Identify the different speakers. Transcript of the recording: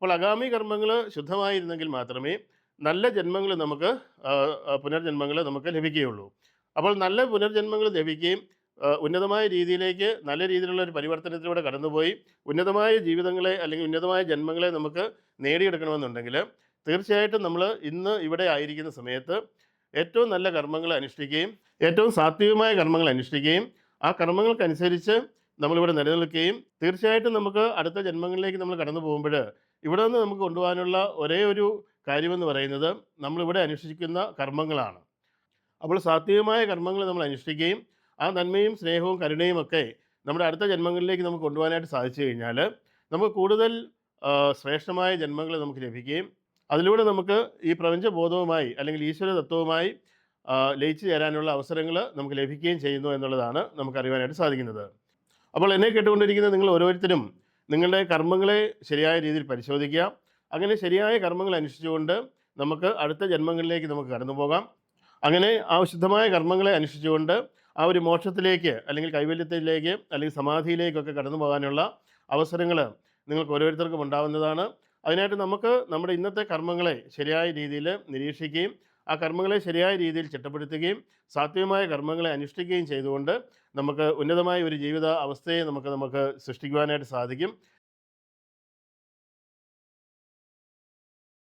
Speaker 1: അപ്പോൾ അഗാമി കർമ്മങ്ങൾ ശുദ്ധമായിരുന്നെങ്കിൽ മാത്രമേ നല്ല ജന്മങ്ങൾ നമുക്ക് പുനർജന്മങ്ങൾ നമുക്ക് ലഭിക്കുകയുള്ളൂ. അപ്പോൾ നല്ല പുനർജന്മങ്ങൾ ലഭിക്കുകയും ഉന്നതമായ രീതിയിലേക്ക് നല്ല രീതിയിലുള്ള ഒരു പരിവർത്തനത്തിലൂടെ കടന്നുപോയി ഉന്നതമായ ജീവിതങ്ങളെ അല്ലെങ്കിൽ ഉന്നതമായ ജന്മങ്ങളെ നമുക്ക് നേടിയെടുക്കണമെന്നുണ്ടെങ്കിൽ തീർച്ചയായിട്ടും നമ്മൾ ഇന്ന് ഇവിടെ ആയിരിക്കുന്ന സമയത്ത് ഏറ്റവും നല്ല കർമ്മങ്ങൾ അനുഷ്ഠിക്കുകയും ഏറ്റവും സാത്വികമായ കർമ്മങ്ങൾ അനുഷ്ഠിക്കുകയും ആ കർമ്മങ്ങൾക്കനുസരിച്ച് നമ്മളിവിടെ നിലനിൽക്കുകയും തീർച്ചയായിട്ടും നമുക്ക് അടുത്ത ജന്മങ്ങളിലേക്ക് നമ്മൾ കടന്നു പോകുമ്പോൾ ഇവിടെ നിന്ന് നമുക്ക് കൊണ്ടുപോകാനുള്ള ഒരേ ഒരു കാര്യമെന്ന് പറയുന്നത് നമ്മളിവിടെ അനുഷ്ഠിക്കുന്ന കർമ്മങ്ങളാണ്. അപ്പോൾ സാത്വികമായ കർമ്മങ്ങൾ നമ്മൾ അനുഷ്ഠിക്കുകയും ആ നന്മയും സ്നേഹവും കരുണയും ഒക്കെ നമ്മുടെ അടുത്ത ജന്മങ്ങളിലേക്ക് നമുക്ക് കൊണ്ടുപോകാനായിട്ട് സാധിച്ചു കഴിഞ്ഞാൽ നമുക്ക് കൂടുതൽ ശ്രേഷ്ഠമായ ജന്മങ്ങൾ നമുക്ക് ലഭിക്കുകയും അതിലൂടെ നമുക്ക് ഈ പ്രപഞ്ചബോധവുമായി അല്ലെങ്കിൽ ഈശ്വര തത്വവുമായി ലയിച്ചു ചേരാനുള്ള അവസരങ്ങൾ നമുക്ക് ലഭിക്കുകയും ചെയ്യുന്നു എന്നുള്ളതാണ് നമുക്കറിയാനായിട്ട് സാധിക്കുന്നത്. അപ്പോൾ എന്നെ കേട്ടുകൊണ്ടിരിക്കുന്ന നിങ്ങൾ ഓരോരുത്തരും നിങ്ങളുടെ കർമ്മങ്ങളെ ശരിയായ രീതിയിൽ പരിശോധിക്കുക. അങ്ങനെ ശരിയായ കർമ്മങ്ങൾ അനുഷ്ഠിച്ചുകൊണ്ട് നമുക്ക് അടുത്ത ജന്മങ്ങളിലേക്ക് നമുക്ക് കടന്നു പോകാം. അങ്ങനെ ആ ശുദ്ധമായ കർമ്മങ്ങളെ അനുഷ്ഠിച്ചുകൊണ്ട് ആ ഒരു മോക്ഷത്തിലേക്ക് അല്ലെങ്കിൽ കൈവല്യത്തിലേക്ക് അല്ലെങ്കിൽ സമാധിയിലേക്കൊക്കെ കടന്നു പോകാനുള്ള അവസരങ്ങൾ നിങ്ങൾക്ക് ഓരോരുത്തർക്കും ഉണ്ടാവുന്നതാണ്. അതിനായിട്ട് നമുക്ക് നമ്മുടെ ഇന്നത്തെ കർമ്മങ്ങളെ ശരിയായ രീതിയിൽ നിരീക്ഷിക്കുകയും ആ കർമ്മങ്ങളെ ശരിയായ രീതിയിൽ ചിട്ടപ്പെടുത്തുകയും സാത്വികമായ കർമ്മങ്ങളെ അനുഷ്ഠിക്കുകയും ചെയ്തുകൊണ്ട് നമുക്ക് ഉന്നതമായ ഒരു ജീവിത അവസ്ഥയെ നമുക്ക് സൃഷ്ടിക്കുവാനായിട്ട് സാധിക്കും.